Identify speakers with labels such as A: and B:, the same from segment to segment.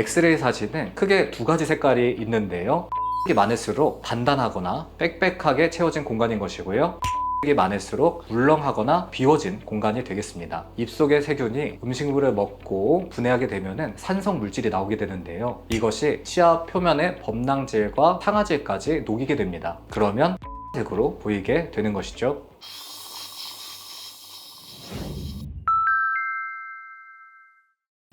A: 엑스레이 사진은 크게 두 가지 색깔이 있는데요. 색이 많을수록 단단하거나 빽빽하게 채워진 공간인 것이고요. 색이 많을수록 물렁하거나 비워진 공간이 되겠습니다. 입속의 세균이 음식물을 먹고 분해하게 되면 산성 물질이 나오게 되는데요. 이것이 치아 표면의 범랑질과 상아질까지 녹이게 됩니다. 그러면 색으로 보이게 되는 것이죠.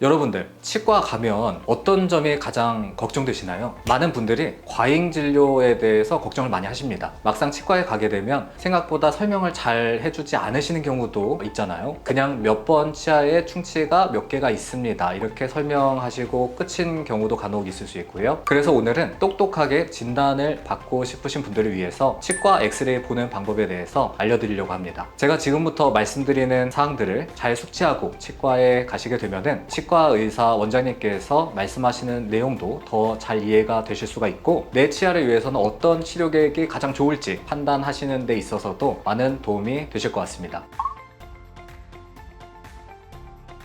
A: 여러분들, 치과 가면 어떤 점이 가장 걱정되시나요? 많은 분들이 과잉 진료에 대해서 걱정을 많이 하십니다. 막상 치과에 가게 되면 생각보다 설명을 잘 해주지 않으시는 경우도 있잖아요. 그냥 몇 번 치아에 충치가 몇 개가 있습니다, 이렇게 설명하시고 끝인 경우도 간혹 있을 수 있고요. 그래서 오늘은 똑똑하게 진단을 받고 싶으신 분들을 위해서 치과 엑스레이 보는 방법에 대해서 알려드리려고 합니다. 제가 지금부터 말씀드리는 사항들을 잘 숙지하고 치과에 가시게 되면은 치과 의사 원장님께서 말씀하시는 내용도 더 잘 이해가 되실 수가 있고, 내 치아를 위해서는 어떤 치료 계획이 가장 좋을지 판단하시는 데 있어서도 많은 도움이 되실 것 같습니다.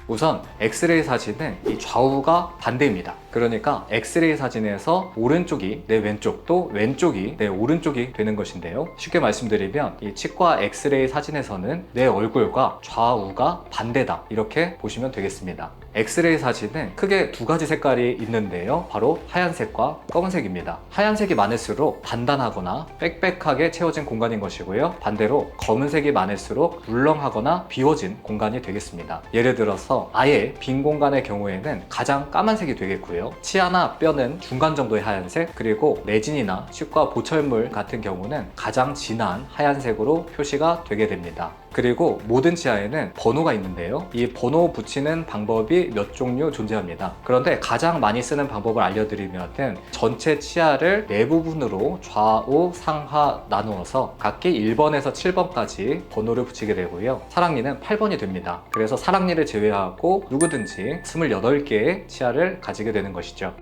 A: 우선 엑스레이 사진은 이 좌우가 반대입니다. 그러니까 엑스레이 사진에서 오른쪽이 내 왼쪽, 또 왼쪽이 내 오른쪽이 되는 것인데요. 쉽게 말씀드리면 이 치과 엑스레이 사진에서는 내 얼굴과 좌우가 반대다, 이렇게 보시면 되겠습니다. 엑스레이 사진은 크게 두 가지 색깔이 있는데요. 바로 하얀색과 검은색입니다. 하얀색이 많을수록 단단하거나 빽빽하게 채워진 공간인 것이고요. 반대로 검은색이 많을수록 물렁하거나 비워진 공간이 되겠습니다. 예를 들어서 아예 빈 공간의 경우에는 가장 까만색이 되겠고요. 치아나 뼈는 중간 정도의 하얀색, 그리고 레진이나 치과 보철물 같은 경우는 가장 진한 하얀색으로 표시가 되게 됩니다. 그리고 모든 치아에는 번호가 있는데요. 이 번호 붙이는 방법이 몇 종류 존재합니다. 그런데 가장 많이 쓰는 방법을 알려드리면 전체 치아를 네 부분으로 좌우 상하 나누어서 각기 1번에서 7번까지 번호를 붙이게 되고요. 사랑니는 8번이 됩니다. 그래서 사랑니를 제외하고 누구든지 28개의 치아를 가지게 되는 것이죠.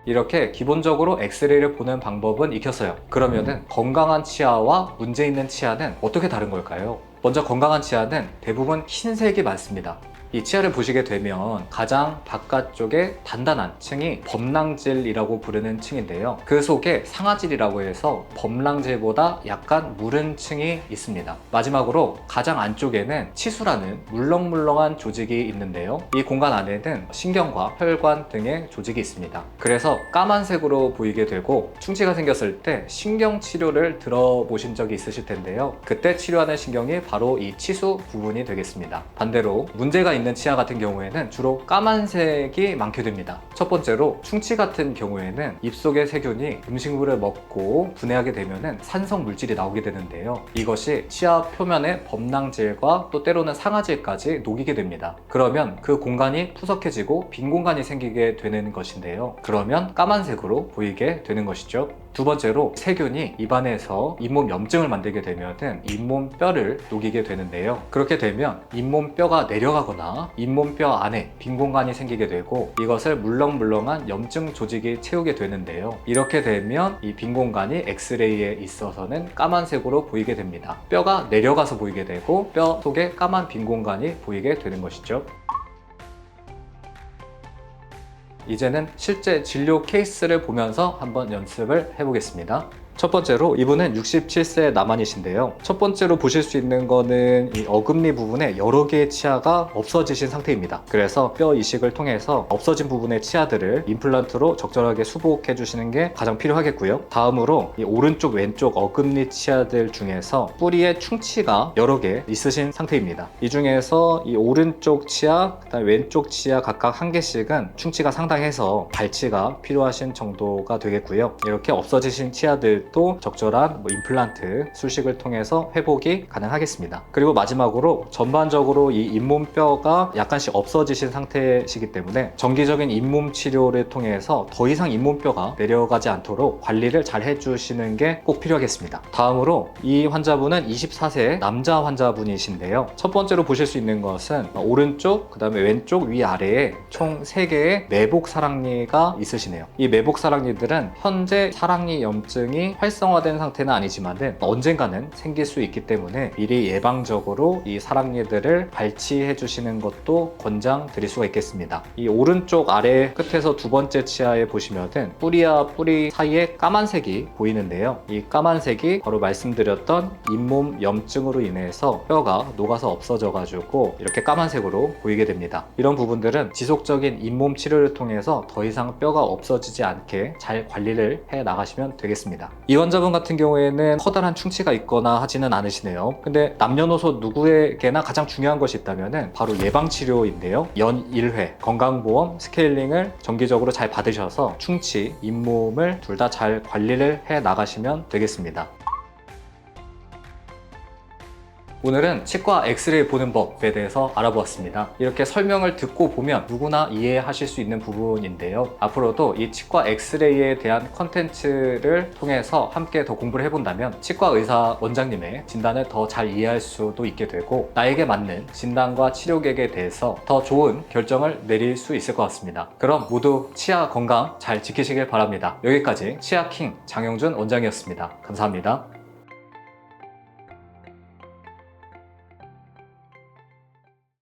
A: 이렇게 기본적으로 엑스레이를 보는 방법은 익혔어요. 그러면은 건강한 치아와 문제 있는 치아는 어떻게 다른 걸까요? 먼저 건강한 치아는 대부분 흰색이 많습니다. 이 치아를 보시게 되면 가장 바깥쪽에 단단한 층이 범랑질이라고 부르는 층인데요. 그 속에 상아질이라고 해서 범랑질보다 약간 무른 층이 있습니다. 마지막으로 가장 안쪽에는 치수라는 물렁물렁한 조직이 있는데요. 이 공간 안에는 신경과 혈관 등의 조직이 있습니다. 그래서 까만색으로 보이게 되고, 충치가 생겼을 때 신경 치료를 들어보신 적이 있으실 텐데요. 그때 치료하는 신경이 바로 이 치수 부분이 되겠습니다. 반대로 문제가 있는 치아 같은 경우에는 주로 까만색이 많게 됩니다. 첫 번째로 충치 같은 경우에는 입속의 세균이 음식물을 먹고 분해하게 되면 산성 물질이 나오게 되는데요. 이것이 치아 표면의 범랑질과 또 때로는 상아질까지 녹이게 됩니다. 그러면 그 공간이 푸석해지고 빈 공간이 생기게 되는 것인데요. 그러면 까만색으로 보이게 되는 것이죠. 두 번째로 세균이 입안에서 잇몸 염증을 만들게 되면 잇몸 뼈를 녹이게 되는데요. 그렇게 되면 잇몸 뼈가 내려가거나 잇몸 뼈 안에 빈 공간이 생기게 되고, 이것을 물렁물렁한 염증 조직이 채우게 되는데요. 이렇게 되면 이 빈 공간이 엑스레이에 있어서는 까만색으로 보이게 됩니다. 뼈가 내려가서 보이게 되고 뼈 속에 까만 빈 공간이 보이게 되는 것이죠. 이제는 실제 진료 케이스를 보면서 한번 연습을 해보겠습니다. 첫 번째로 이분은 67세 남한이신데요. 첫 번째로 보실 수 있는 거는 이 어금니 부분에 여러 개의 치아가 없어지신 상태입니다. 그래서 뼈 이식을 통해서 없어진 부분의 치아들을 임플란트로 적절하게 수복해 주시는 게 가장 필요하겠고요. 다음으로 이 오른쪽 왼쪽 어금니 치아들 중에서 뿌리에 충치가 여러 개 있으신 상태입니다. 이 중에서 이 오른쪽 치아, 그다음에 왼쪽 치아 각각 한 개씩은 충치가 상당해서 발치가 필요하신 정도가 되겠고요. 이렇게 없어지신 치아들 또 적절한 임플란트 수식을 통해서 회복이 가능하겠습니다. 그리고 마지막으로 전반적으로 이 잇몸뼈가 약간씩 없어지신 상태이시기 때문에 정기적인 잇몸 치료를 통해서 더 이상 잇몸뼈가 내려가지 않도록 관리를 잘 해주시는 게 꼭 필요하겠습니다. 다음으로 이 환자분은 24세 남자 환자분이신데요. 첫 번째로 보실 수 있는 것은 오른쪽, 그 다음에 왼쪽 위아래에 총 3개의 매복 사랑니가 있으시네요. 이 매복 사랑니들은 현재 사랑니 염증이 이미 활성화된 상태는 아니지만은 언젠가는 생길 수 있기 때문에 미리 예방적으로 이 사랑니들을 발치해 주시는 것도 권장드릴 수가 있겠습니다. 이 오른쪽 아래 끝에서 두 번째 치아에 보시면은 뿌리와 뿌리 사이에 까만색이 보이는데요. 이 까만색이 바로 말씀드렸던 잇몸 염증으로 인해서 뼈가 녹아서 없어져 가지고 이렇게 까만색으로 보이게 됩니다. 이런 부분들은 지속적인 잇몸 치료를 통해서 더 이상 뼈가 없어지지 않게 잘 관리를 해 나가시면 되겠습니다. 이 환자분 같은 경우에는 커다란 충치가 있거나 하지는 않으시네요. 근데 남녀노소 누구에게나 가장 중요한 것이 있다면 바로 예방치료인데요. 연 1회 건강보험 스케일링을 정기적으로 잘 받으셔서 충치, 잇몸을 둘 다 잘 관리를 해 나가시면 되겠습니다. 오늘은 치과 엑스레이 보는 법에 대해서 알아보았습니다. 이렇게 설명을 듣고 보면 누구나 이해하실 수 있는 부분인데요. 앞으로도 이 치과 엑스레이에 대한 컨텐츠를 통해서 함께 더 공부를 해본다면 치과 의사 원장님의 진단을 더 잘 이해할 수도 있게 되고 나에게 맞는 진단과 치료 계획에 대해서 더 좋은 결정을 내릴 수 있을 것 같습니다. 그럼 모두 치아 건강 잘 지키시길 바랍니다. 여기까지 치아킹 장영준 원장이었습니다. 감사합니다.